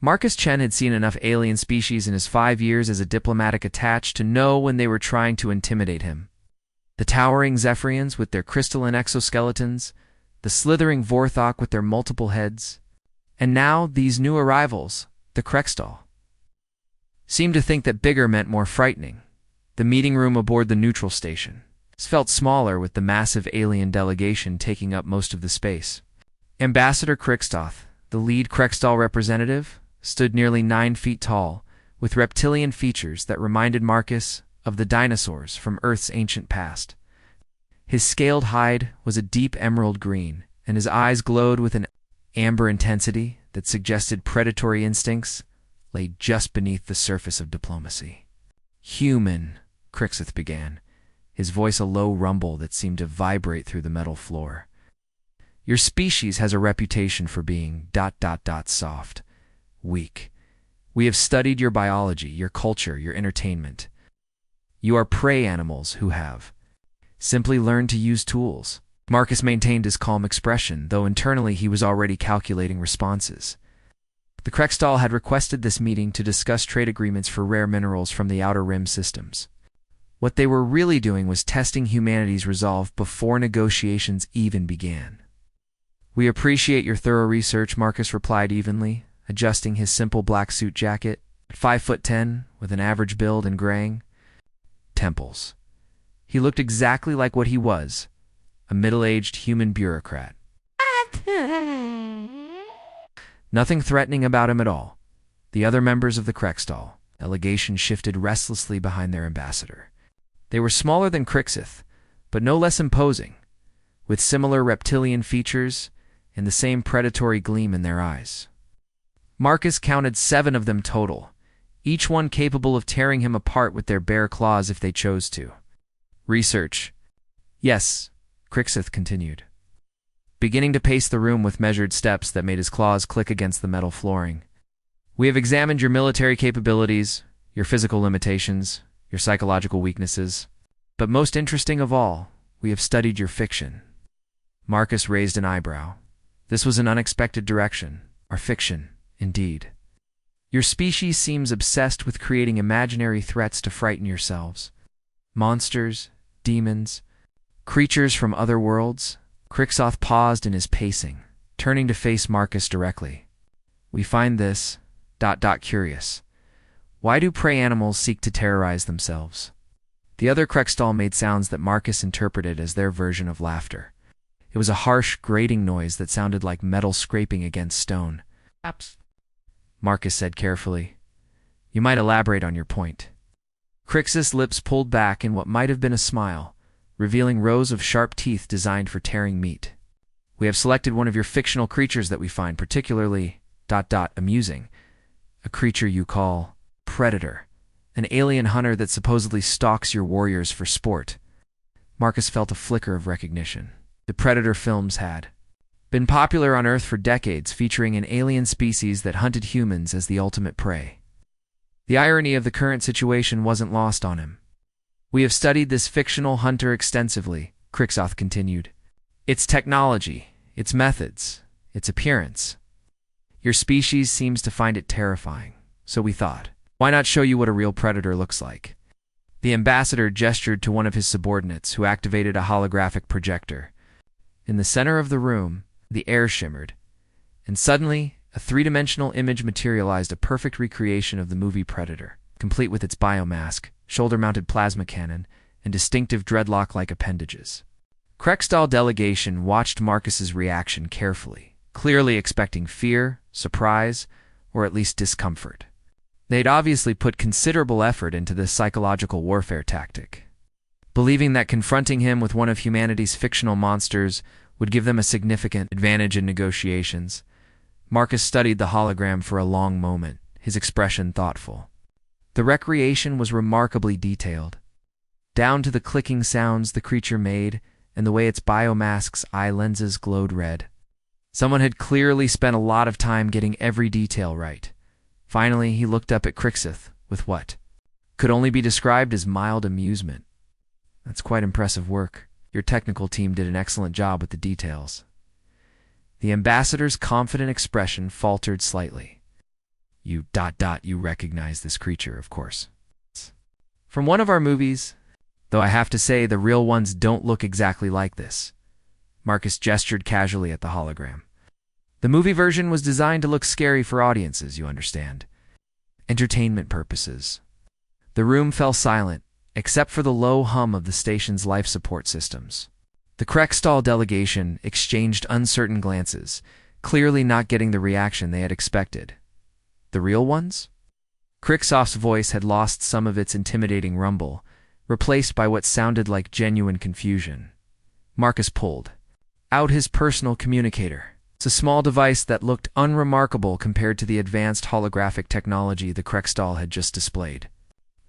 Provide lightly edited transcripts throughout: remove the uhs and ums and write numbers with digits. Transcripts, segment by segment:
Marcus Chen had seen enough alien species in his 5 years as a diplomatic attaché to know when they were trying to intimidate him. The towering Zephyrians with their crystalline exoskeletons, the slithering Vorthok with their multiple heads, and now these new arrivals, the Krextal, seemed to think that bigger meant more frightening. The meeting room aboard the neutral station felt smaller with the massive alien delegation taking up most of the space. Ambassador Krixtoth, the lead Krextal representative, stood nearly 9 feet tall, with reptilian features that reminded Marcus of the dinosaurs from Earth's ancient past. His scaled hide was a deep emerald green, and his eyes glowed with an amber intensity that suggested predatory instincts lay just beneath the surface of diplomacy. "Human," Crixith began, his voice a low rumble that seemed to vibrate through the metal floor. "Your species has a reputation for being ... soft, weak. We have studied your biology, your culture, your entertainment. You are prey animals who have simply learned to use tools." Marcus maintained his calm expression, though internally he was already calculating responses. The Krextal had requested this meeting to discuss trade agreements for rare minerals from the Outer Rim systems. What they were really doing was testing humanity's resolve before negotiations even began. "We appreciate your thorough research," Marcus replied evenly, adjusting his simple black suit jacket, 5'10", with an average build and graying temples. He looked exactly like what he was, a middle-aged human bureaucrat. Nothing threatening about him at all. The other members of the Krextal delegation shifted restlessly behind their ambassador. They were smaller than Crixith, but no less imposing, with similar reptilian features and the same predatory gleam in their eyes. Marcus counted 7 of them total, each one capable of tearing him apart with their bare claws if they chose to. "Research." "Yes," Crixith continued, beginning to pace the room with measured steps that made his claws click against the metal flooring. "We have examined your military capabilities, your physical limitations, your psychological weaknesses, but most interesting of all, we have studied your fiction." Marcus raised an eyebrow. This was an unexpected direction. "Our fiction, indeed. Your species seems obsessed with creating imaginary threats to frighten yourselves. Monsters, demons, creatures from other worlds." Crixoth paused in his pacing, turning to face Marcus directly. "We find this ... curious. Why do prey animals seek to terrorize themselves?" The other Krextal made sounds that Marcus interpreted as their version of laughter. It was a harsh, grating noise that sounded like metal scraping against stone. "Perhaps," Marcus said carefully. "You might elaborate on your point." Crix's lips pulled back in what might have been a smile, revealing rows of sharp teeth designed for tearing meat. "We have selected one of your fictional creatures that we find particularly ... amusing. A creature you call Predator, an alien hunter that supposedly stalks your warriors for sport." Marcus felt a flicker of recognition. The Predator films had been popular on Earth for decades, featuring an alien species that hunted humans as the ultimate prey. The irony of the current situation wasn't lost on him. "We have studied this fictional hunter extensively," Crixoth continued. "Its technology, its methods, its appearance. Your species seems to find it terrifying, so we thought, why not show you what a real predator looks like?" The ambassador gestured to one of his subordinates, who activated a holographic projector. In the center of the room, the air shimmered, and suddenly a 3-dimensional image materialized, a perfect recreation of the movie Predator, complete with its biomask, shoulder-mounted plasma cannon, and distinctive dreadlock-like appendages. Krextal delegation watched Marcus's reaction carefully, clearly expecting fear, surprise, or at least discomfort. They'd obviously put considerable effort into this psychological warfare tactic, believing that confronting him with one of humanity's fictional monsters would give them a significant advantage in negotiations. Marcus studied the hologram for a long moment, his expression thoughtful. The recreation was remarkably detailed, down to the clicking sounds the creature made and the way its biomask's eye lenses glowed red. Someone had clearly spent a lot of time getting every detail right. Finally, he looked up at Crixith with what could only be described as mild amusement. "That's quite impressive work. Your technical team did an excellent job with the details." The ambassador's confident expression faltered slightly. You recognize this creature, of course. From one of our movies, though I have to say the real ones don't look exactly like this. Marcus gestured casually at the hologram. The movie version was designed to look scary for audiences, you understand. Entertainment purposes. The room fell silent, except for the low hum of the station's life support systems. The Krekstal delegation exchanged uncertain glances, clearly not getting the reaction they had expected. The real ones? Kriksov's voice had lost some of its intimidating rumble, replaced by what sounded like genuine confusion. Marcus pulled out his personal communicator. It's a small device that looked unremarkable compared to the advanced holographic technology the Krekstal had just displayed.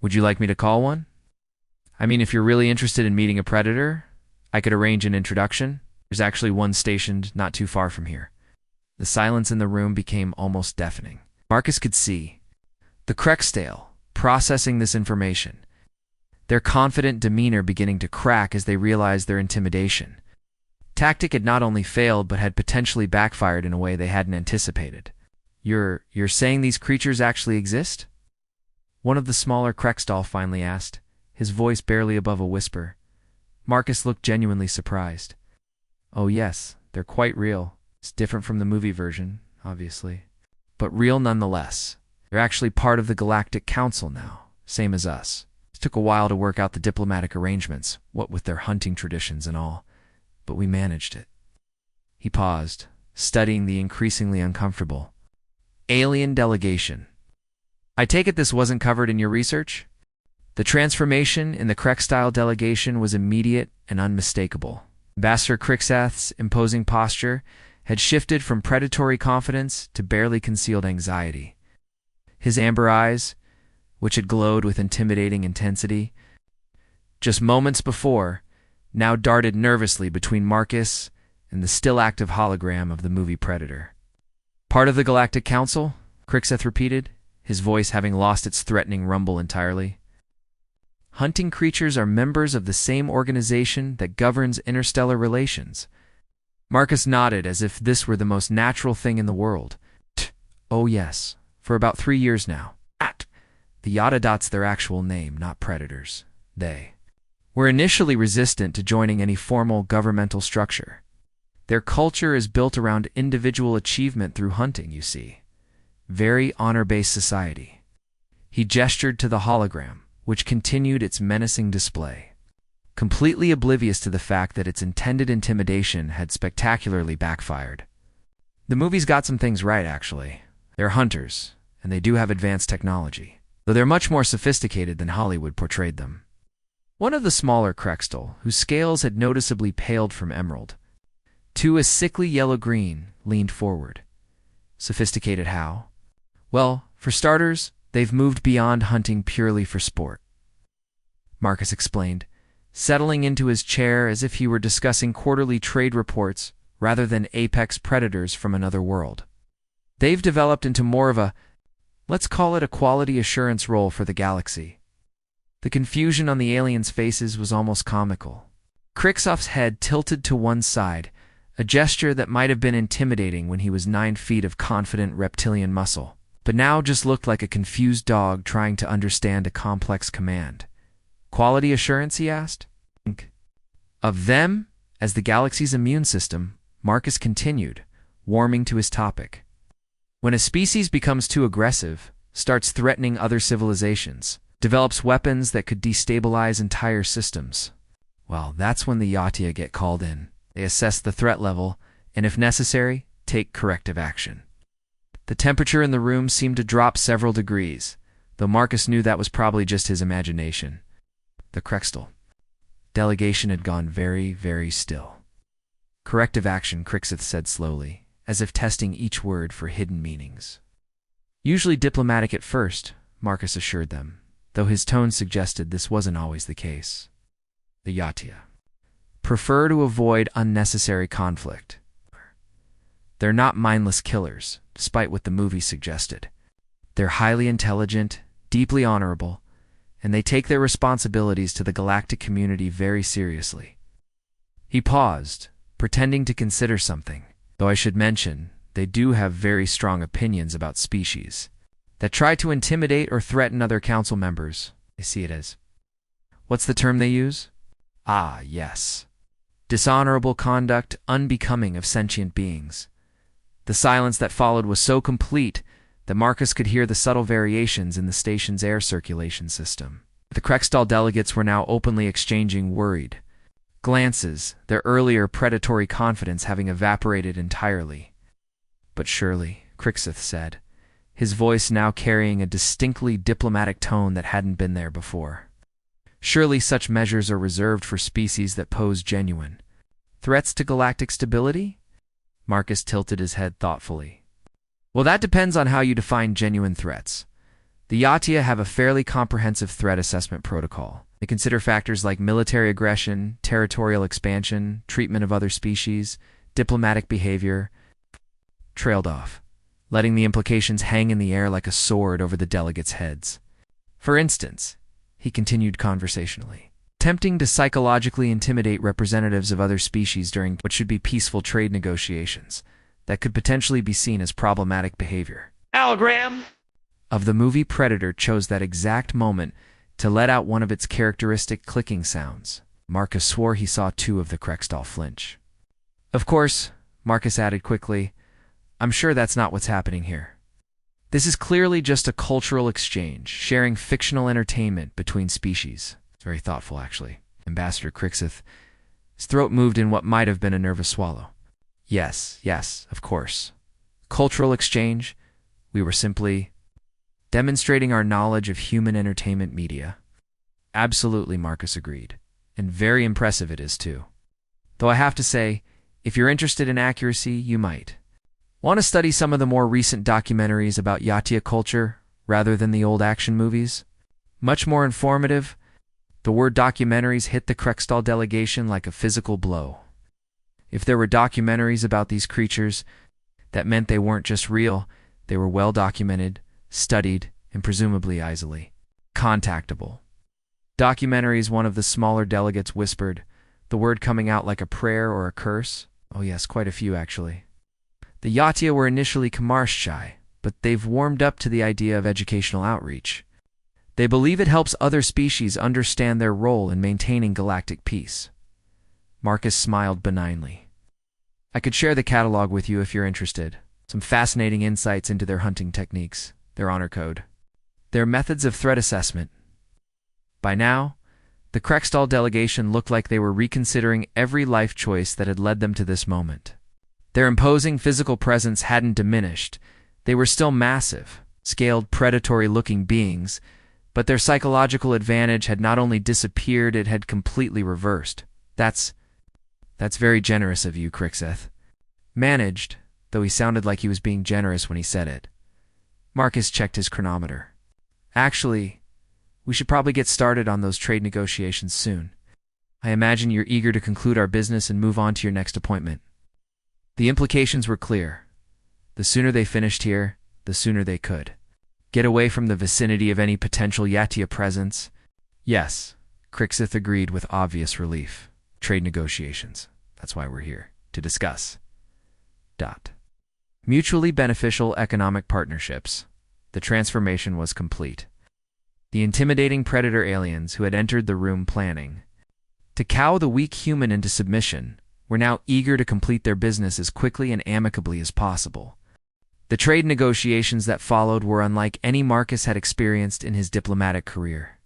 Would you like me to call one? I mean, if you're really interested in meeting a predator, I could arrange an introduction. There's actually one stationed not too far from here. The silence in the room became almost deafening. Marcus could see the Krekstal processing this information, their confident demeanor beginning to crack as they realized their intimidation tactic had not only failed but had potentially backfired in a way they hadn't anticipated. You're saying these creatures actually exist? One of the smaller Krekstal finally asked, his voice barely above a whisper. Marcus looked genuinely surprised. Oh yes, they're quite real. It's different from the movie version, obviously. But real nonetheless. They're actually part of the Galactic Council now, same as us. It took a while to work out the diplomatic arrangements, what with their hunting traditions and all, but we managed it. He paused, studying the increasingly uncomfortable alien delegation. I take it this wasn't covered in your research? The transformation in the Krekstal delegation was immediate and unmistakable. Ambassador Kriksath's imposing posture had shifted from predatory confidence to barely concealed anxiety. His amber eyes, which had glowed with intimidating intensity just moments before, now darted nervously between Marcus and the still active hologram of the movie Predator. Part of the Galactic Council? Kriksath repeated, his voice having lost its threatening rumble entirely. Hunting creatures are members of the same organization that governs interstellar relations. Marcus nodded as if this were the most natural thing in the world. Oh yes, for about 3 years now. The Yatadot's their actual name, not predators. They were initially resistant to joining any formal governmental structure. Their culture is built around individual achievement through hunting, you see. Very honor-based society. He gestured to the hologram, which continued its menacing display, completely oblivious to the fact that its intended intimidation had spectacularly backfired. The movie's got some things right, actually. They're hunters, and they do have advanced technology, though they're much more sophisticated than Hollywood portrayed them. One of the smaller Krekstal, whose scales had noticeably paled from emerald to a sickly yellow-green, leaned forward. Sophisticated how? Well, for starters, they've moved beyond hunting purely for sport. Marcus explained, settling into his chair as if he were discussing quarterly trade reports rather than apex predators from another world. They've developed into more of a, let's call it a quality assurance role for the galaxy. The confusion on the aliens' faces was almost comical. Kriksov's head tilted to one side, a gesture that might have been intimidating when he was 9 feet of confident reptilian muscle, but now just looked like a confused dog trying to understand a complex command. Quality assurance, he asked? Of them, as the galaxy's immune system, Marcus continued, warming to his topic. When a species becomes too aggressive, starts threatening other civilizations, develops weapons that could destabilize entire systems, well, that's when the Yatia get called in. They assess the threat level, and if necessary, take corrective action. The temperature in the room seemed to drop several degrees, though Marcus knew that was probably just his imagination. The Krekstal delegation had gone very, very still. Corrective action, Kriksath said slowly, as if testing each word for hidden meanings. Usually diplomatic at first, Marcus assured them, though his tone suggested this wasn't always the case. The Yatia prefer to avoid unnecessary conflict. They're not mindless killers, despite what the movie suggested. They're highly intelligent, deeply honorable, and they take their responsibilities to the galactic community very seriously. He paused, pretending to consider something, though I should mention, they do have very strong opinions about species. that try to intimidate or threaten other council members. They see it as, what's the term they use? Ah, yes. Dishonorable conduct unbecoming of sentient beings. The silence that followed was so complete that Marcus could hear the subtle variations in the station's air circulation system. The Krextall delegates were now openly exchanging worried glances, their earlier predatory confidence having evaporated entirely. But surely, Crixith said, his voice now carrying a distinctly diplomatic tone that hadn't been there before. Surely such measures are reserved for species that pose genuine threats to galactic stability? Marcus tilted his head thoughtfully. Well, that depends on how you define genuine threats. The Yatia have a fairly comprehensive threat assessment protocol. They consider factors like military aggression, territorial expansion, treatment of other species, diplomatic behavior. Trailed off, letting the implications hang in the air like a sword over the delegates' heads. For instance, he continued conversationally, attempting to psychologically intimidate representatives of other species during what should be peaceful trade negotiations that could potentially be seen as problematic behavior. Allogram Of the movie Predator chose that exact moment to let out one of its characteristic clicking sounds. Marcus swore he saw two of the Krextall flinch. Of course, Marcus added quickly, I'm sure that's not what's happening here. This is clearly just a cultural exchange, sharing fictional entertainment between species. It's very thoughtful, actually. Ambassador Crixith, his throat moved in what might have been a nervous swallow. Yes, of course. Cultural exchange? We were simply demonstrating our knowledge of human entertainment media. Absolutely, Marcus agreed. And very impressive it is, too. Though I have to say, if you're interested in accuracy, you might want to study some of the more recent documentaries about Yatia culture rather than the old action movies. Much more informative. The word documentaries hit the Krextall delegation like a physical blow. If there were documentaries about these creatures, that meant they weren't just real, they were well documented, studied, and presumably easily contactable. Documentaries, one of the smaller delegates whispered, the word coming out like a prayer or a curse. Oh yes, quite a few actually. The Yatia were initially Kamarsh shy, but they've warmed up to the idea of educational outreach. They believe it helps other species understand their role in maintaining galactic peace. Marcus smiled benignly. I could share the catalog with you if you're interested. Some fascinating insights into their hunting techniques, their honor code, their methods of threat assessment. By now, the Krextall delegation looked like they were reconsidering every life choice that had led them to this moment. Their imposing physical presence hadn't diminished. They were still massive, scaled, predatory-looking beings, but their psychological advantage had not only disappeared, it had completely reversed. That's very generous of you, Crixith. Managed, though he sounded like he was being generous when he said it. Marcus checked his chronometer. Actually, we should probably get started on those trade negotiations soon. I imagine you're eager to conclude our business and move on to your next appointment. The implications were clear. The sooner they finished here, the sooner they could get away from the vicinity of any potential Yatia presence. Yes, Crixith agreed with obvious relief. Trade negotiations. That's why we're here, to discuss. Mutually beneficial economic partnerships. The transformation was complete. The intimidating predator aliens who had entered the room planning to cow the weak human into submission were now eager to complete their business as quickly and amicably as possible. The trade negotiations that followed were unlike any Marcus had experienced in his diplomatic career.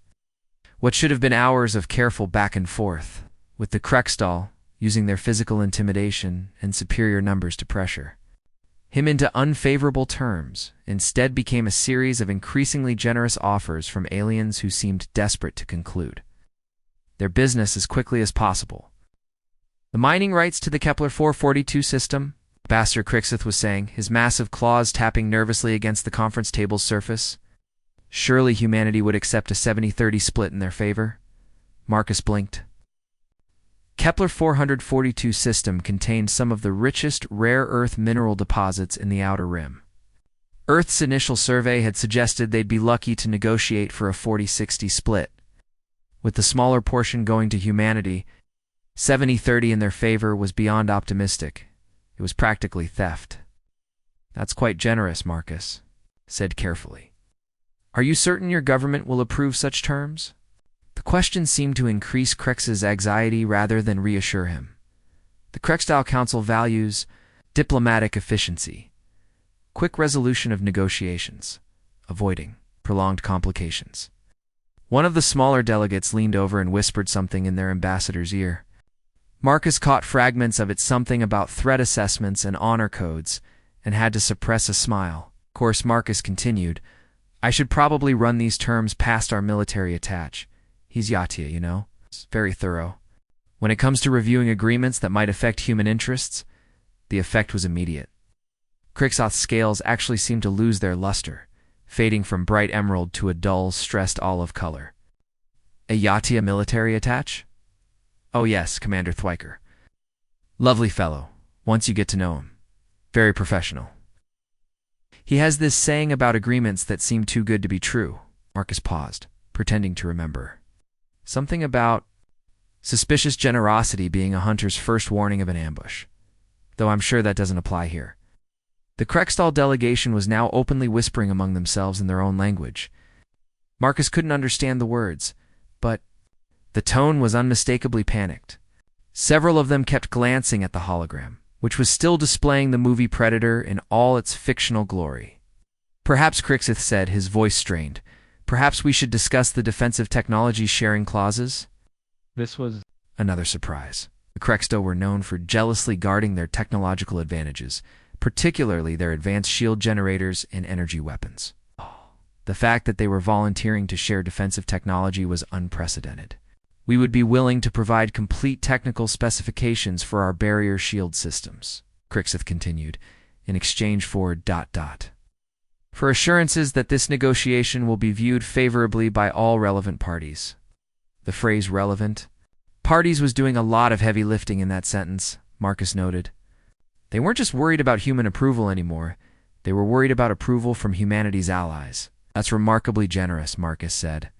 What should have been hours of careful back and forth, with the Krextall using their physical intimidation and superior numbers to pressure him into unfavorable terms, instead became a series of increasingly generous offers from aliens who seemed desperate to conclude their business as quickly as possible. The mining rights to the Kepler 442 system, Ambassador Crixith was saying, his massive claws tapping nervously against the conference table's surface. Surely humanity would accept a 70-30 split in their favor. Marcus blinked. Kepler 442 system contained some of the richest rare earth mineral deposits in the outer rim. Earth's initial survey had suggested they'd be lucky to negotiate for a 40-60 split. With the smaller portion going to humanity, 70-30 in their favor was beyond optimistic. It was practically theft. That's quite generous, Marcus said carefully. Are you certain your government will approve such terms? The question seemed to increase Krex's anxiety rather than reassure him. The Krextile Council values diplomatic efficiency, quick resolution of negotiations, avoiding prolonged complications. One of the smaller delegates leaned over and whispered something in their ambassador's ear. Marcus caught fragments of it, something about threat assessments and honor codes, and had to suppress a smile. Of course, Marcus continued, I should probably run these terms past our military attach. He's Yatia, you know. It's very thorough. When it comes to reviewing agreements that might affect human interests, the effect was immediate. Krixoth's scales actually seemed to lose their luster, fading from bright emerald to a dull, stressed olive color. A Yatia military attach? Oh yes, Commander Thwyker. Lovely fellow, once you get to know him. Very professional. He has this saying about agreements that seem too good to be true. Marcus paused, pretending to remember. Something about suspicious generosity being a hunter's first warning of an ambush. Though I'm sure that doesn't apply here. The Krextall delegation was now openly whispering among themselves in their own language. Marcus couldn't understand the words, but the tone was unmistakably panicked. Several of them kept glancing at the hologram, which was still displaying the movie Predator in all its fictional glory. Perhaps, Crixith said, his voice strained, perhaps we should discuss the defensive technology sharing clauses? This was another surprise. The Krexto were known for jealously guarding their technological advantages, particularly their advanced shield generators and energy weapons. The fact that they were volunteering to share defensive technology was unprecedented. We would be willing to provide complete technical specifications for our barrier shield systems, Crixith continued, in exchange for ... for assurances that this negotiation will be viewed favorably by all relevant parties. The phrase relevant parties was doing a lot of heavy lifting in that sentence, Marcus noted. They weren't just worried about human approval anymore, they were worried about approval from humanity's allies. That's remarkably generous, Marcus said.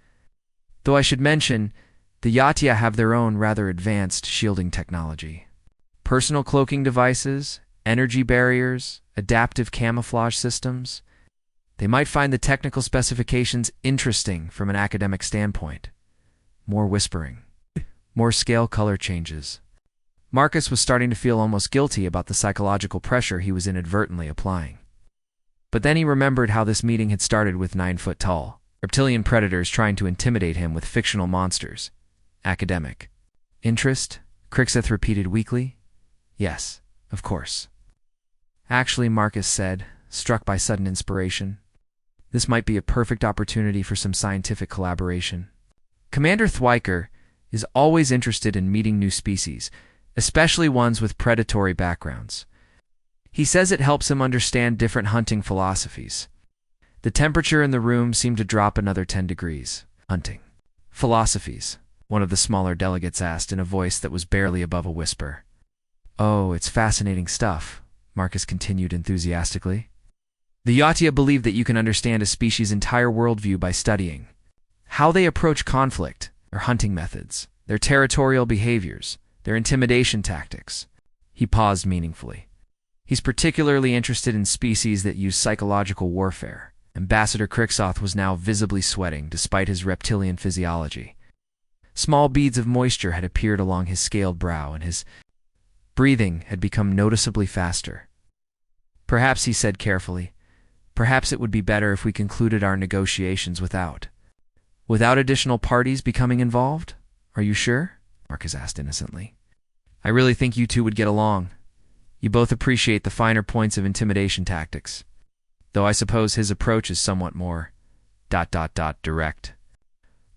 Though I should mention, the Yatia have their own rather advanced shielding technology. Personal cloaking devices, energy barriers, adaptive camouflage systems. They might find the technical specifications interesting from an academic standpoint. More whispering. More scale color changes. Marcus was starting to feel almost guilty about the psychological pressure he was inadvertently applying. But then he remembered how this meeting had started with 9-foot-tall reptilian predators trying to intimidate him with fictional monsters. Academic. Interest? Crixith repeated weakly. Yes, of course. Actually, Marcus said, struck by sudden inspiration, this might be a perfect opportunity for some scientific collaboration. Commander Thwyker is always interested in meeting new species, especially ones with predatory backgrounds. He says it helps him understand different hunting philosophies. The temperature in the room seemed to drop another 10 degrees. Hunting philosophies, one of the smaller delegates asked in a voice that was barely above a whisper. Oh, it's fascinating stuff, Marcus continued enthusiastically. The Yatia believe that you can understand a species' entire worldview by studying how they approach conflict, their hunting methods, their territorial behaviors, their intimidation tactics. He paused meaningfully. He's particularly interested in species that use psychological warfare. Ambassador Crixoth was now visibly sweating despite his reptilian physiology. Small beads of moisture had appeared along his scaled brow, and his breathing had become noticeably faster. Perhaps, he said carefully, perhaps it would be better if we concluded our negotiations without additional parties becoming involved? Are you sure? Marcus asked innocently. I really think you two would get along. You both appreciate the finer points of intimidation tactics, though I suppose his approach is somewhat more ... direct.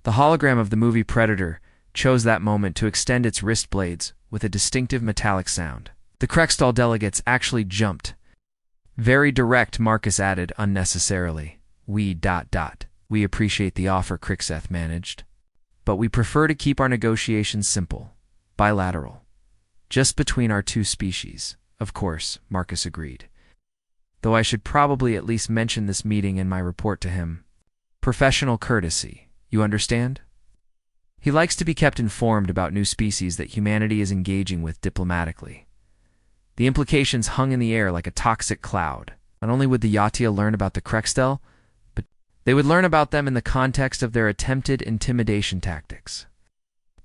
The hologram of the movie Predator chose that moment to extend its wrist blades with a distinctive metallic sound. The Krextall delegates actually jumped. Very direct, Marcus added unnecessarily. We ... We appreciate the offer, Crixeth managed. But we prefer to keep our negotiations simple, bilateral. Just between our two species. Of course, Marcus agreed. Though I should probably at least mention this meeting in my report to him. Professional courtesy, you understand? He likes to be kept informed about new species that humanity is engaging with diplomatically. The implications hung in the air like a toxic cloud. Not only would the Yatia learn about the Krextel, but They would learn about them in the context of their attempted intimidation tactics.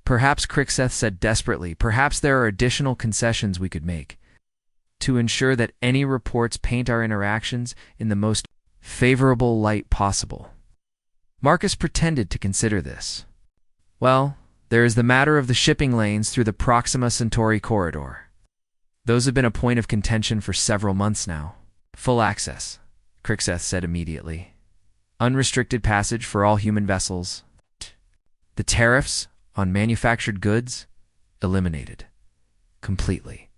Perhaps, Crixeth said desperately, perhaps there are additional concessions we could make to ensure that any reports paint our interactions in the most favorable light possible. Marcus pretended to consider this. Well, there is the matter of the shipping lanes through the Proxima Centauri corridor. Those have been a point of contention for several months now. Full access, Crixeth said immediately. Unrestricted passage for all human vessels. The tariffs on manufactured goods eliminated completely.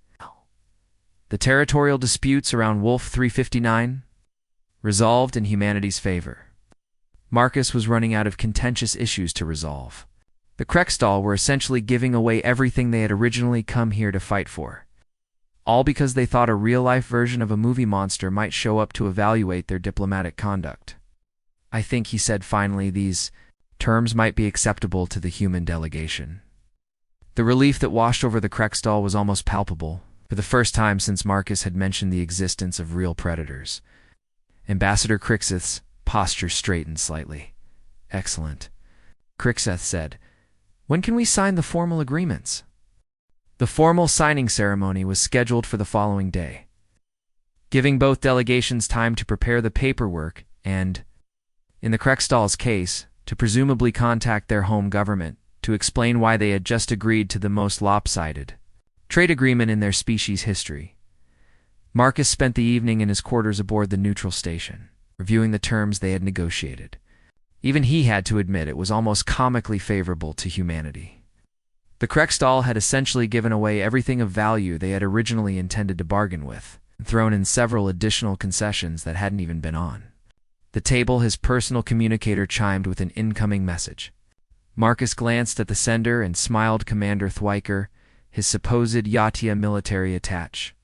The territorial disputes around Wolf 359 resolved in humanity's favor. Marcus was running out of contentious issues to resolve. The Krextall were essentially giving away everything they had originally come here to fight for, all because they thought a real-life version of a movie monster might show up to evaluate their diplomatic conduct. I think, he said finally, these terms might be acceptable to the human delegation. The relief that washed over the Krextall was almost palpable, for the first time since Marcus had mentioned the existence of real predators. Ambassador Crixeth's posture straightened slightly. Excellent, Crixeth said. When can we sign the formal agreements? The formal signing ceremony was scheduled for the following day, giving both delegations time to prepare the paperwork and, in the Krextall's case, to presumably contact their home government to explain why they had just agreed to the most lopsided trade agreement in their species' history. Marcus spent the evening in his quarters aboard the neutral station, reviewing the terms they had negotiated. Even he had to admit it was almost comically favorable to humanity. The Krextall had essentially given away everything of value they had originally intended to bargain with, and thrown in several additional concessions that hadn't even been on the table. His personal communicator chimed with an incoming message. Marcus glanced at the sender and smiled. Commander Thwyker, his supposed Yatia military attach.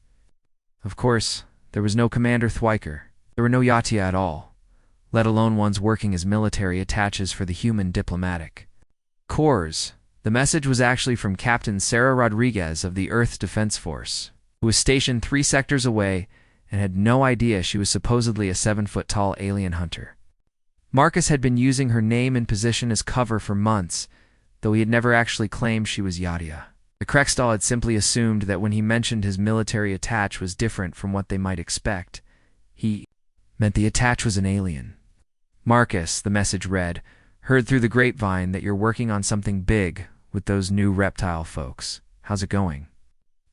Of course, there was no Commander Thwyker. There were no Yatia at all, let alone ones working as military attaches for the human diplomatic corps. The message was actually from Captain Sarah Rodriguez of the Earth Defense Force, who was stationed 3 sectors away and had no idea she was supposedly a 7-foot-tall alien hunter. Marcus had been using her name and position as cover for months, though he had never actually claimed she was Yatia. The Krextall had simply assumed that when he mentioned his military attach was different from what they might expect, he meant the attach was an alien. Marcus, the message read, heard through the grapevine that you're working on something big with those new reptile folks. How's it going?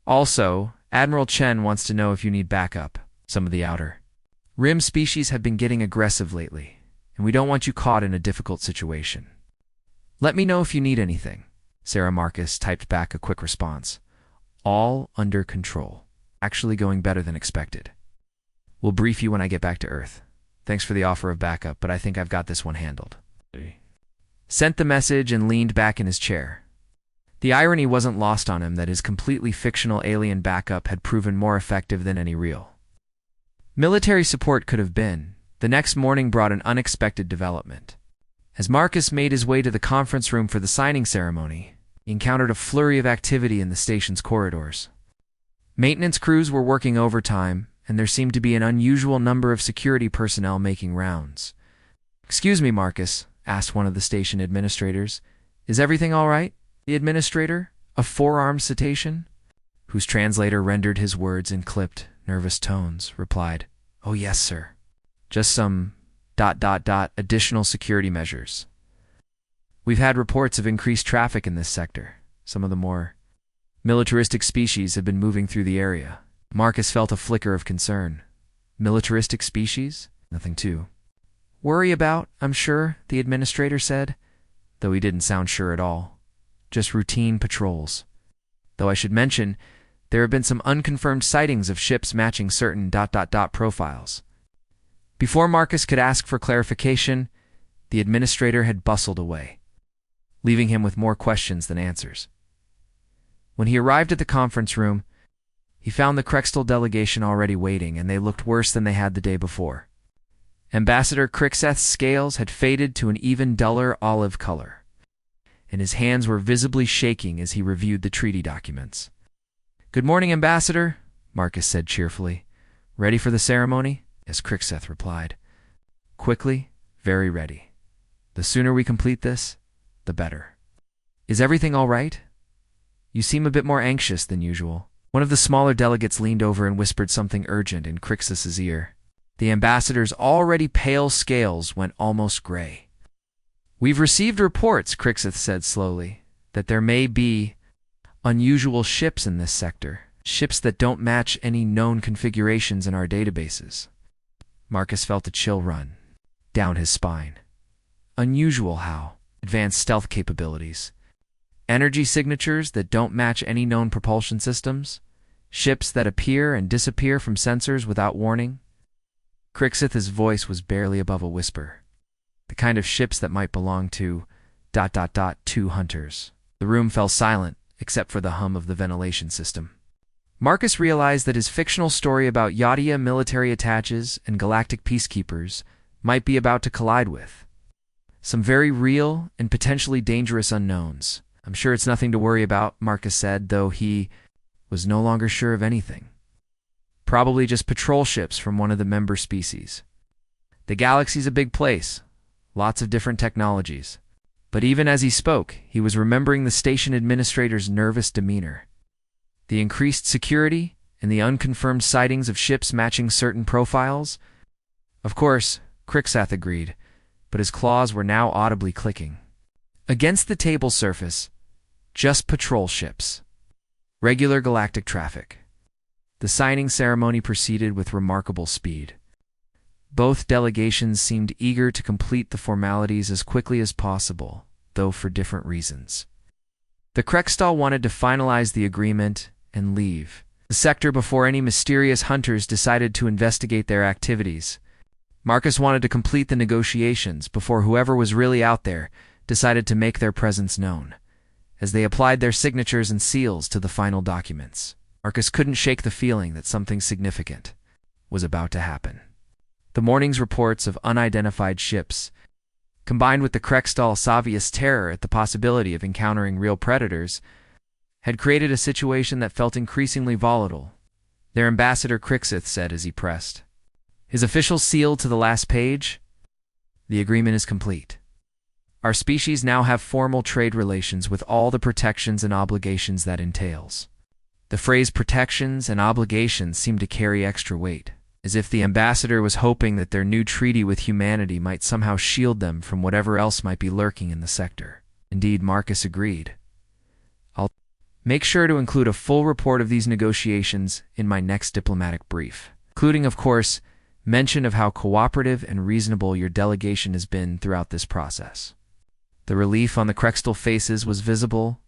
Also, Admiral Chen wants to know if you need backup. Some of the outer rim species have been getting aggressive lately, and we don't want you caught in a difficult situation. Let me know if you need anything. Sarah. Marcus typed back a quick response. All under control. Actually going better than expected. We'll brief you when I get back to Earth. Thanks for the offer of backup, but I think I've got this one handled. Sent the message and leaned back in his chair. The irony wasn't lost on him that his completely fictional alien backup had proven more effective than any real military support could have been. The next morning brought an unexpected development. As Marcus made his way to the conference room for the signing ceremony, he encountered a flurry of activity in the station's corridors. Maintenance crews were working overtime, and there seemed to be an unusual number of security personnel making rounds. "Excuse me, Marcus," asked one of the station administrators. "Is everything all right?" The administrator, a 4-armed cetacean, whose translator rendered his words in clipped, nervous tones, replied, "Oh yes, sir. Just some ... additional security measures. We've had reports of increased traffic in this sector. Some of the more militaristic species have been moving through the area." Marcus felt a flicker of concern. Militaristic species? Nothing to worry about, I'm sure, the administrator said, though he didn't sound sure at all. Just routine patrols. Though I should mention, there have been some unconfirmed sightings of ships matching certain ... profiles. Before Marcus could ask for clarification, the administrator had bustled away, leaving him with more questions than answers. When he arrived at the conference room, he found the Krextall delegation already waiting, and they looked worse than they had the day before. Ambassador Crixeth's scales had faded to an even duller olive color, and his hands were visibly shaking as he reviewed the treaty documents. "Good morning, Ambassador," Marcus said cheerfully. "Ready for the ceremony?" As Crixeth replied. Quickly, Very ready. The sooner we complete this, the better. Is everything all right? You seem a bit more anxious than usual. One of the smaller delegates leaned over and whispered something urgent in Crixus's ear. The ambassador's already pale scales went almost gray. We've received reports, Crixus said slowly, that there may be unusual ships in this sector, ships that don't match any known configurations in our databases. Marcus felt a chill run down his spine. Unusual how? Advanced stealth capabilities. Energy signatures that don't match any known propulsion systems? Ships that appear and disappear from sensors without warning? Crixus's voice was barely above a whisper. The kind of ships that might belong to ... two hunters. The room fell silent, except for the hum of the ventilation system. Marcus realized that his fictional story about Yadia military attaches and galactic peacekeepers might be about to collide with some very real and potentially dangerous unknowns. I'm sure it's nothing to worry about, Marcus said, though he was no longer sure of anything. Probably just patrol ships from one of the member species. The galaxy's a big place, lots of different technologies. But even as he spoke, he was remembering the station administrator's nervous demeanor. The increased security and the unconfirmed sightings of ships matching certain profiles? Of course, Crixus agreed, but his claws were now audibly clicking. Against the table surface, just patrol ships. Regular galactic traffic. The signing ceremony proceeded with remarkable speed. Both delegations seemed eager to complete the formalities as quickly as possible, though for different reasons. The Crextall wanted to finalize the agreement and leave the sector before any mysterious hunters decided to investigate their activities. Marcus wanted to complete the negotiations before whoever was really out there decided to make their presence known, as they applied their signatures and seals to the final documents. Marcus couldn't shake the feeling that something significant was about to happen. The morning's reports of unidentified ships, combined with the Crextall's obvious terror at the possibility of encountering real predators, had created a situation that felt increasingly volatile. Their ambassador Crixus said as he pressed his official seal to the last page, "The agreement is complete. Our species now have formal trade relations with all the protections and obligations that entails." The phrase protections and obligations seemed to carry extra weight, as if the ambassador was hoping that their new treaty with humanity might somehow shield them from whatever else might be lurking in the sector. Indeed, Marcus agreed. "I'll make sure to include a full report of these negotiations in my next diplomatic brief, including, of course, mention of how cooperative and reasonable your delegation has been throughout this process." The relief on the Crextall faces was visible,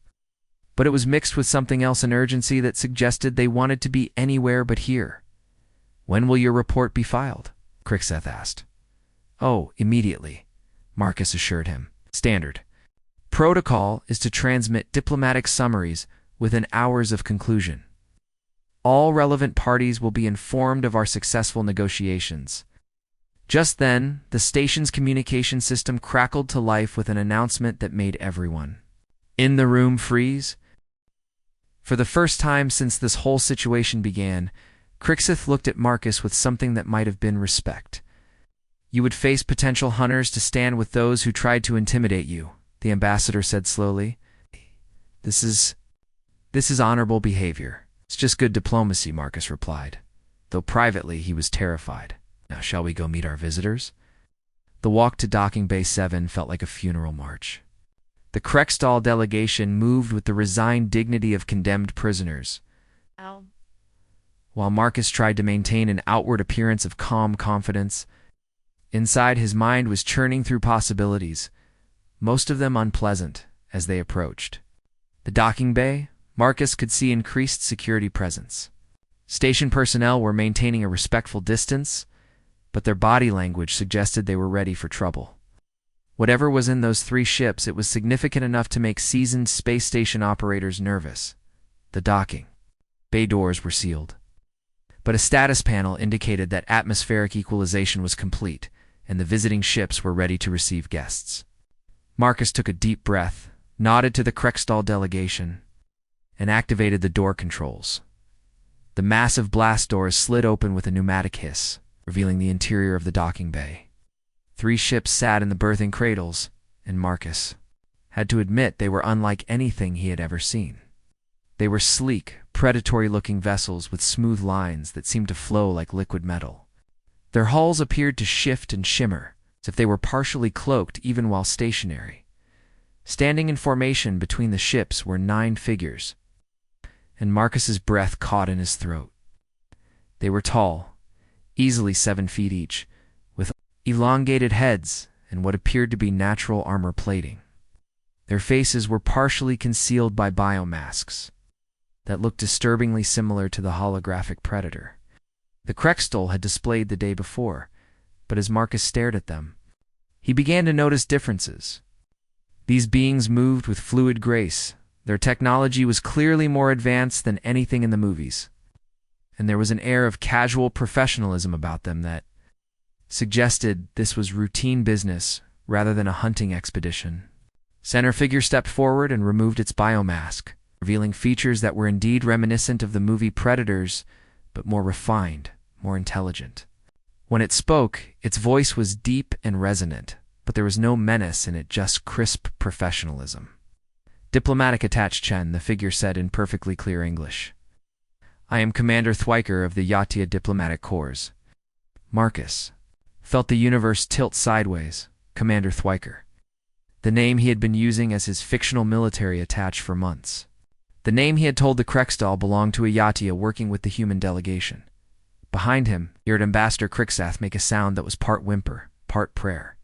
but it was mixed with something else, an urgency that suggested they wanted to be anywhere but here. "When will your report be filed?" Crixus asked. "Oh, immediately," Marcus assured him. "Standard protocol is to transmit diplomatic summaries within hours of conclusion. All relevant parties will be informed of our successful negotiations." Just then, the station's communication system crackled to life with an announcement that made everyone in the room freeze. For the first time since this whole situation began, Crixus looked at Marcus with something that might have been respect. "You would face potential hunters to stand with those who tried to intimidate you," the ambassador said slowly. This is honorable behavior. It's just good diplomacy," Marcus replied, though privately he was terrified. "Now shall we go meet our visitors?" The walk to Docking Bay 7 felt like a funeral march. The Crextall delegation moved with the resigned dignity of condemned prisoners. While Marcus tried to maintain an outward appearance of calm confidence, inside his mind was churning through possibilities, most of them unpleasant, as they approached the docking bay. Marcus could see increased security presence. Station personnel were maintaining a respectful distance, but their body language suggested they were ready for trouble. Whatever was in those 3 ships, it was significant enough to make seasoned space station operators nervous. The docking bay doors were sealed, but a status panel indicated that atmospheric equalization was complete, and the visiting ships were ready to receive guests. Marcus took a deep breath, nodded to the Crextall delegation, and activated the door controls. The massive blast doors slid open with a pneumatic hiss, revealing the interior of the docking bay. 3 ships sat in the berthing cradles, and Marcus had to admit they were unlike anything he had ever seen. They were sleek, predatory-looking vessels with smooth lines that seemed to flow like liquid metal. Their hulls appeared to shift and shimmer, as if they were partially cloaked even while stationary. Standing in formation between the ships were 9 figures, and Marcus's breath caught in his throat. They were tall, easily 7 feet each, with elongated heads and what appeared to be natural armor plating. Their faces were partially concealed by biomasks that looked disturbingly similar to the holographic predator the Krextol had displayed the day before, but as Marcus stared at them, he began to notice differences. These beings moved with fluid grace. Their technology was clearly more advanced than anything in the movies, and there was an air of casual professionalism about them that suggested this was routine business rather than a hunting expedition. Center figure stepped forward and removed its biomask, revealing features that were indeed reminiscent of the movie Predators, but more refined, more intelligent. When it spoke, its voice was deep and resonant, but there was no menace in it, just crisp professionalism. Diplomatic attached Chen, the figure said in perfectly clear English. I am Commander Thwyker of the Yatia Diplomatic Corps. Marcus felt the universe tilt sideways. Commander Thwyker. The name he had been using as his fictional military attach for months. The name he had told the Krextol belonged to a Yatia working with the human delegation. Behind him, he heard Ambassador Krixath make a sound that was part whimper, part prayer.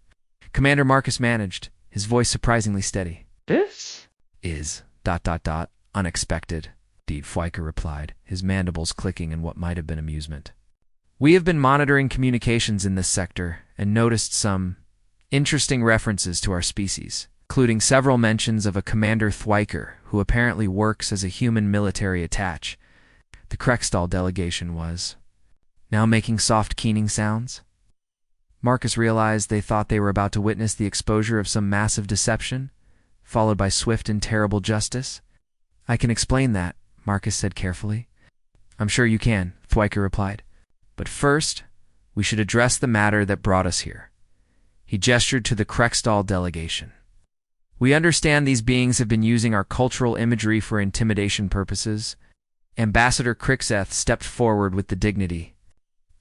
Commander Marcus managed, his voice surprisingly steady. This is ... unexpected, Thwyker replied, his mandibles clicking in what might have been amusement. We have been monitoring communications in this sector and noticed some interesting references to our species, including several mentions of a Commander Thwyker who apparently works as a human military attach. The Krextol delegation was now making soft keening sounds. Marcus realized they thought they were about to witness the exposure of some massive deception, followed by swift and terrible justice. I can explain that, Marcus said carefully. I'm sure you can, Thwyker replied. But first, we should address the matter that brought us here. He gestured to the Krextol delegation. We understand these beings have been using our cultural imagery for intimidation purposes. Ambassador Krixath stepped forward with the dignity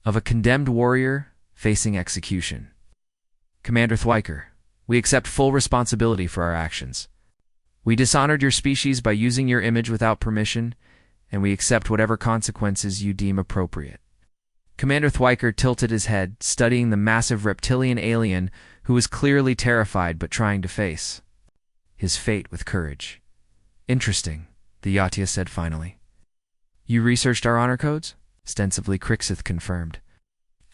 of a condemned warrior facing execution. Commander Thwyker, we accept full responsibility for our actions. We dishonored your species by using your image without permission, and we accept whatever consequences you deem appropriate. Commander Thwyker tilted his head, studying the massive reptilian alien who was clearly terrified but trying to face his fate with courage. Interesting, the Yatia said finally. You researched our honor codes? Ostensibly Krixath confirmed.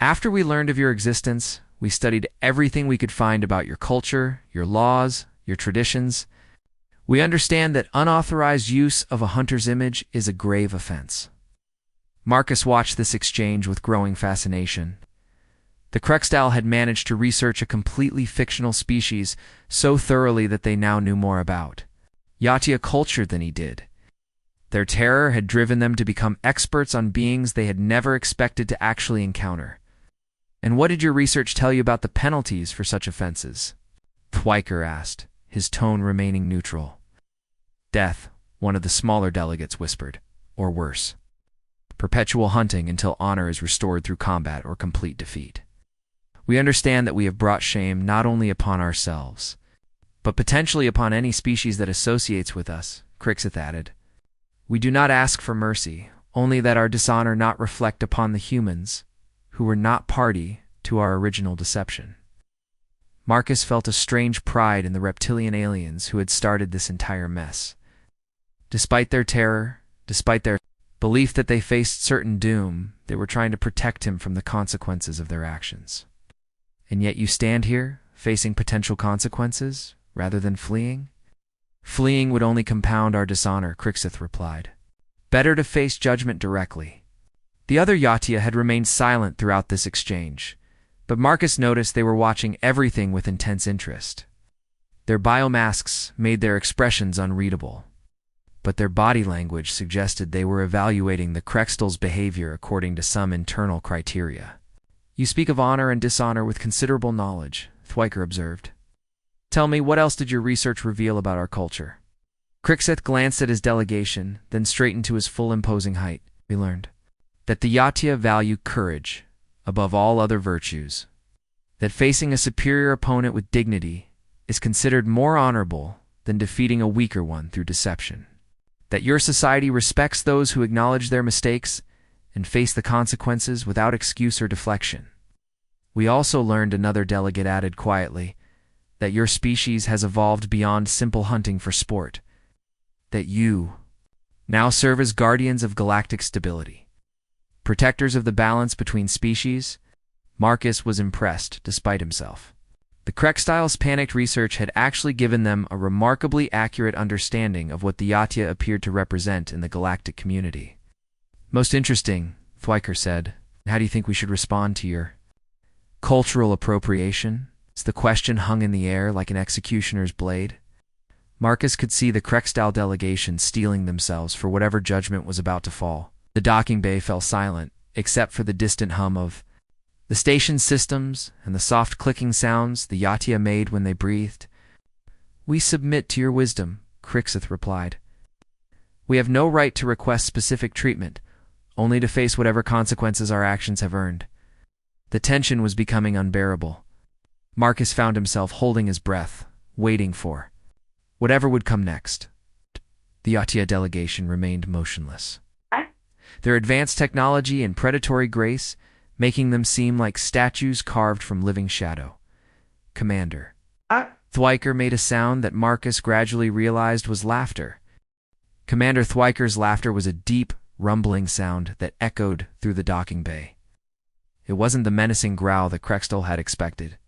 After we learned of your existence, we studied everything we could find about your culture, your laws, your traditions. We understand that unauthorized use of a hunter's image is a grave offense. Marcus watched this exchange with growing fascination. The Krextol had managed to research a completely fictional species so thoroughly that they now knew more about Yatia culture than he did. Their terror had driven them to become experts on beings they had never expected to actually encounter. And what did your research tell you about the penalties for such offenses? Thwyker asked, his tone remaining neutral. Death, one of the smaller delegates whispered, or worse. Perpetual hunting until honor is restored through combat or complete defeat. We understand that we have brought shame not only upon ourselves, but potentially upon any species that associates with us, Krixath added. We do not ask for mercy, only that our dishonor not reflect upon the humans who were not party to our original deception. Marcus felt a strange pride in the reptilian aliens who had started this entire mess. Despite their terror, despite their belief that they faced certain doom, they were trying to protect him from the consequences of their actions. And yet you stand here, facing potential consequences, rather than fleeing? Fleeing would only compound our dishonor, Krixath replied. Better to face judgment directly. The other Yatia had remained silent throughout this exchange, but Marcus noticed they were watching everything with intense interest. Their biomasks made their expressions unreadable, but their body language suggested they were evaluating the Krextol's behavior according to some internal criteria. You speak of honor and dishonor with considerable knowledge, Thwyker observed. Tell me, what else did your research reveal about our culture? Crixeth glanced at his delegation, then straightened to his full imposing height. We learned that the Yatia value courage above all other virtues, that facing a superior opponent with dignity is considered more honorable than defeating a weaker one through deception, that your society respects those who acknowledge their mistakes and face the consequences without excuse or deflection. We also learned, another delegate added quietly, that your species has evolved beyond simple hunting for sport, that you now serve as guardians of galactic stability, protectors of the balance between species. Marcus was impressed despite himself. The Crextiles' panicked research had actually given them a remarkably accurate understanding of what the Yatia appeared to represent in the galactic community. Most interesting, Thwyker said. How do you think we should respond to your cultural appropriation? As the question hung in the air like an executioner's blade, Marcus could see the Crextile delegation steeling themselves for whatever judgment was about to fall. The docking bay fell silent, except for the distant hum of the station systems and the soft clicking sounds the Yatia made when they breathed. We submit to your wisdom, Crixeth replied. We have no right to request specific treatment, only to face whatever consequences our actions have earned. The tension was becoming unbearable. Marcus found himself holding his breath, waiting for whatever would come next. The Yatia delegation remained motionless, their advanced technology and predatory grace making them seem like statues carved from living shadow. Commander. Thwyker made a sound that Marcus gradually realized was laughter. Commander Thwyker's laughter was a deep, rumbling sound that echoed through the docking bay. It wasn't the menacing growl that Crextile had expected,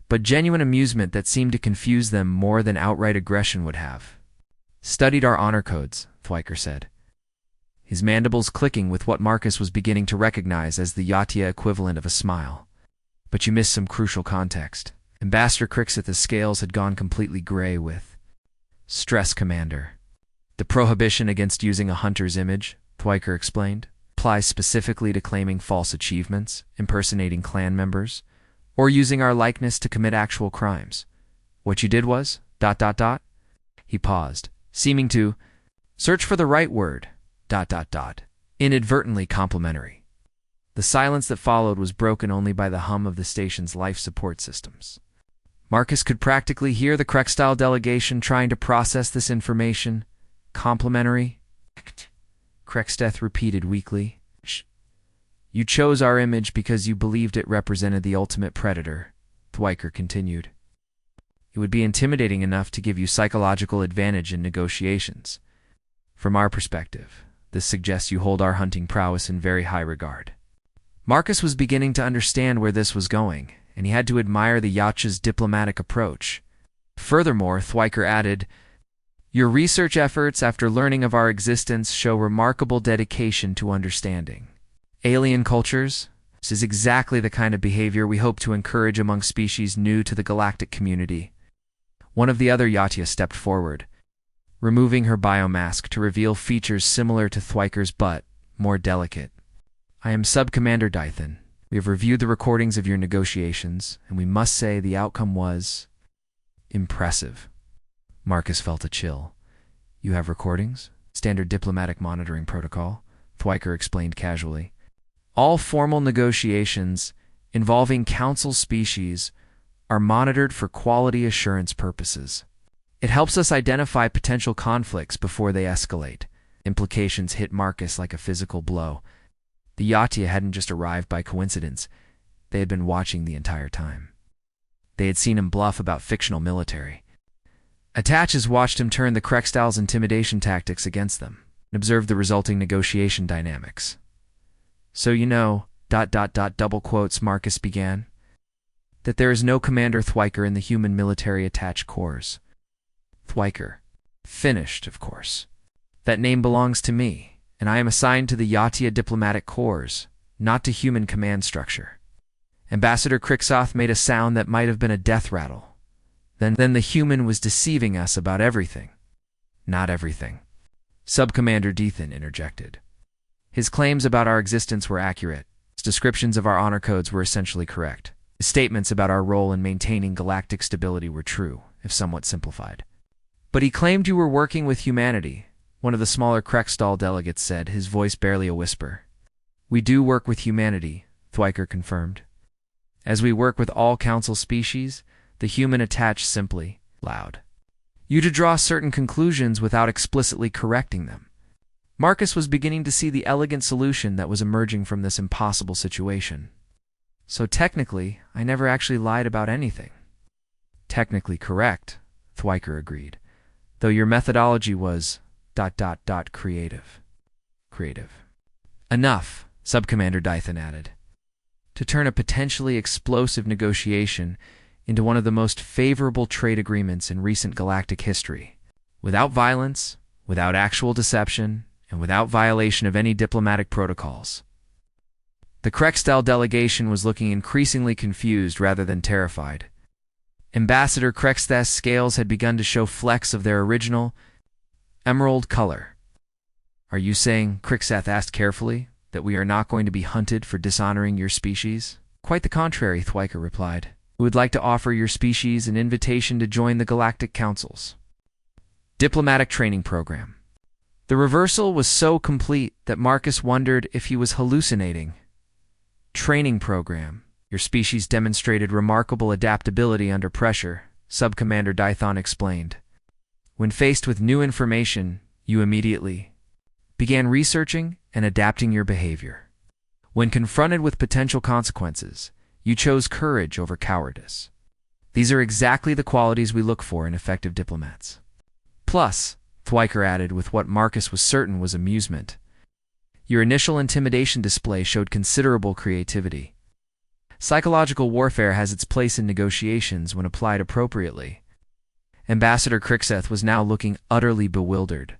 but genuine amusement that seemed to confuse them more than outright aggression would have. Studied our honor codes, Thwyker said, his mandibles clicking with what Marcus was beginning to recognize as the Yatia equivalent of a smile. But you missed some crucial context. Ambassador Crixeth's scales had gone completely gray with stress, Commander. The prohibition against using a hunter's image, Thwyker explained, applies specifically to claiming false achievements, impersonating clan members, or using our likeness to commit actual crimes. What you did was, ... He paused, seeming to search for the right word, ... inadvertently complimentary. The silence that followed was broken only by the hum of the station's life support systems. Marcus could practically hear the Crextile delegation trying to process this information. Complimentary? Crexteth repeated weakly. You chose our image because you believed it represented the ultimate predator, Thwyker continued. It would be intimidating enough to give you psychological advantage in negotiations. From our perspective, this suggests you hold our hunting prowess in very high regard. Marcus was beginning to understand where this was going, and he had to admire the Yacha's diplomatic approach. Furthermore, Thwyker added, your research efforts after learning of our existence show remarkable dedication to understanding alien cultures. This is exactly the kind of behavior we hope to encourage among species new to the galactic community. One of the other Yatia stepped forward, removing her biomask to reveal features similar to Thwyker's but more delicate. I am Sub-Commander Dythan. We have reviewed the recordings of your negotiations, and we must say the outcome was impressive. Marcus felt a chill. You have recordings? Standard diplomatic monitoring protocol, Thwyker explained casually. All formal negotiations involving council species are monitored for quality assurance purposes. It helps us identify potential conflicts before they escalate. Implications hit Marcus like a physical blow. The Yatia hadn't just arrived by coincidence. They had been watching the entire time. They had seen him bluff about fictional military. Attaches watched him turn the Crextiles' intimidation tactics against them and observed the resulting negotiation dynamics. So you know, ... double quotes, Marcus began, that there is no Commander Thwyker in the human military attached corps. Thwyker. Finished, of course. That name belongs to me, and I am assigned to the Yatia diplomatic corps, not to human command structure. Ambassador Crixoth made a sound that might have been a death rattle. Then the human was deceiving us about everything. Not everything. Sub-Commander Dythan interjected. His claims about our existence were accurate. descriptions of our honor codes were essentially correct. The statements about our role in maintaining galactic stability were true, if somewhat simplified. But he claimed you were working with humanity, one of the smaller Krekstal delegates said, his voice barely a whisper. We do work with humanity, Thwyker confirmed. As we work with all council species, the human attached simply, loud. You to draw certain conclusions without explicitly correcting them. Marcus was beginning to see the elegant solution that was emerging from this impossible situation. So technically, I never actually lied about anything. Technically correct, Thwyker agreed, though your methodology was ... creative. Creative. Enough, Subcommander Dython added. To turn a potentially explosive negotiation into one of the most favorable trade agreements in recent galactic history, without violence, without actual deception, and without violation of any diplomatic protocols. The Krekstal delegation was looking increasingly confused rather than terrified. Ambassador Kreksth's scales had begun to show flecks of their original emerald color. Are you saying, Krixath asked carefully, that we are not going to be hunted for dishonoring your species? Quite the contrary, Thwyker replied. We would like to offer your species an invitation to join the Galactic Council's diplomatic training program. The reversal was so complete that Marcus wondered if he was hallucinating. Training program. Your species demonstrated remarkable adaptability under pressure, Subcommander Dython explained. When faced with new information, you immediately began researching and adapting your behavior. When confronted with potential consequences, you chose courage over cowardice. These are exactly the qualities we look for in effective diplomats. Plus, Thwyker added with what Marcus was certain was amusement, your initial intimidation display showed considerable creativity. Psychological warfare has its place in negotiations when applied appropriately. Ambassador Krixeth was now looking utterly bewildered.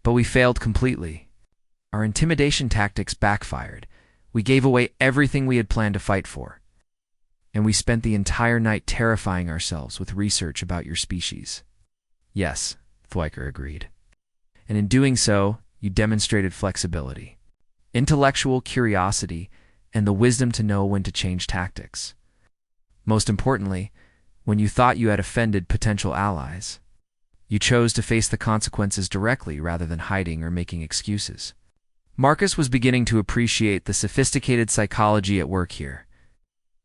But we failed completely. Our intimidation tactics backfired. We gave away everything we had planned to fight for. And we spent the entire night terrifying ourselves with research about your species. Yes, Thwyker agreed. And in doing so, you demonstrated flexibility, intellectual curiosity, and the wisdom to know when to change tactics. Most importantly, when you thought you had offended potential allies, you chose to face the consequences directly rather than hiding or making excuses. Marcus was beginning to appreciate the sophisticated psychology at work here.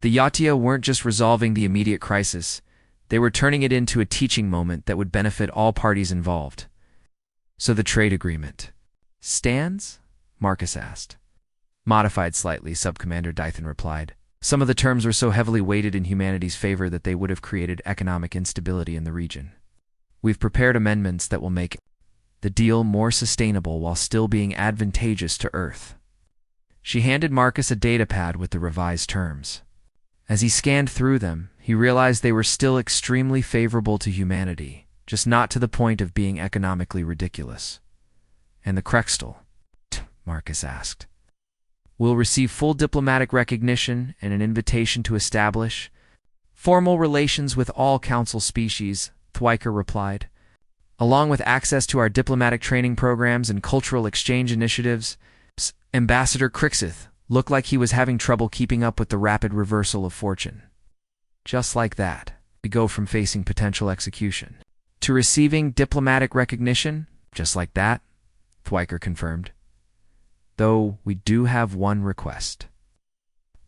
The Yatia weren't just resolving the immediate crisis, they were turning it into a teaching moment that would benefit all parties involved. So the trade agreement stands? Marcus asked. Modified slightly, Subcommander Dython replied. Some of the terms were so heavily weighted in humanity's favor that they would have created economic instability in the region. We've prepared amendments that will make the deal more sustainable while still being advantageous to Earth. She handed Marcus a datapad with the revised terms. As he scanned through them, he realized they were still extremely favorable to humanity, just not to the point of being economically ridiculous. And the Krekstal? Marcus asked. Will receive full diplomatic recognition and an invitation to establish formal relations with all council species, Thwyker replied. Along with access to our diplomatic training programs and cultural exchange initiatives, Ambassador Krixeth looked like he was having trouble keeping up with the rapid reversal of fortune. Just like that, we go from facing potential execution to receiving diplomatic recognition, just like that, Thwyker confirmed. Though we do have one request.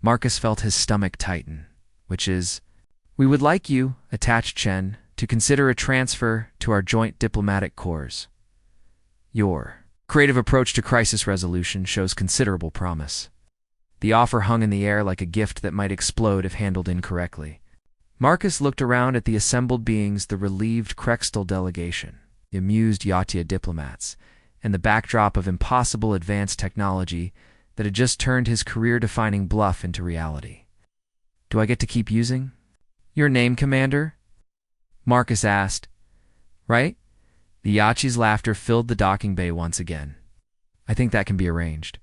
Marcus felt his stomach tighten, which is, we would like you, attached Chen, to consider a transfer to our joint diplomatic corps. Your creative approach to crisis resolution shows considerable promise. The offer hung in the air like a gift that might explode if handled incorrectly. Marcus looked around at the assembled beings, the relieved Krekstal delegation, the amused Yatia diplomats, and the backdrop of impossible advanced technology that had just turned his career-defining bluff into reality. Do I get to keep using your name, Commander? Marcus asked. Right? The Yachi's laughter filled the docking bay once again. I think that can be arranged.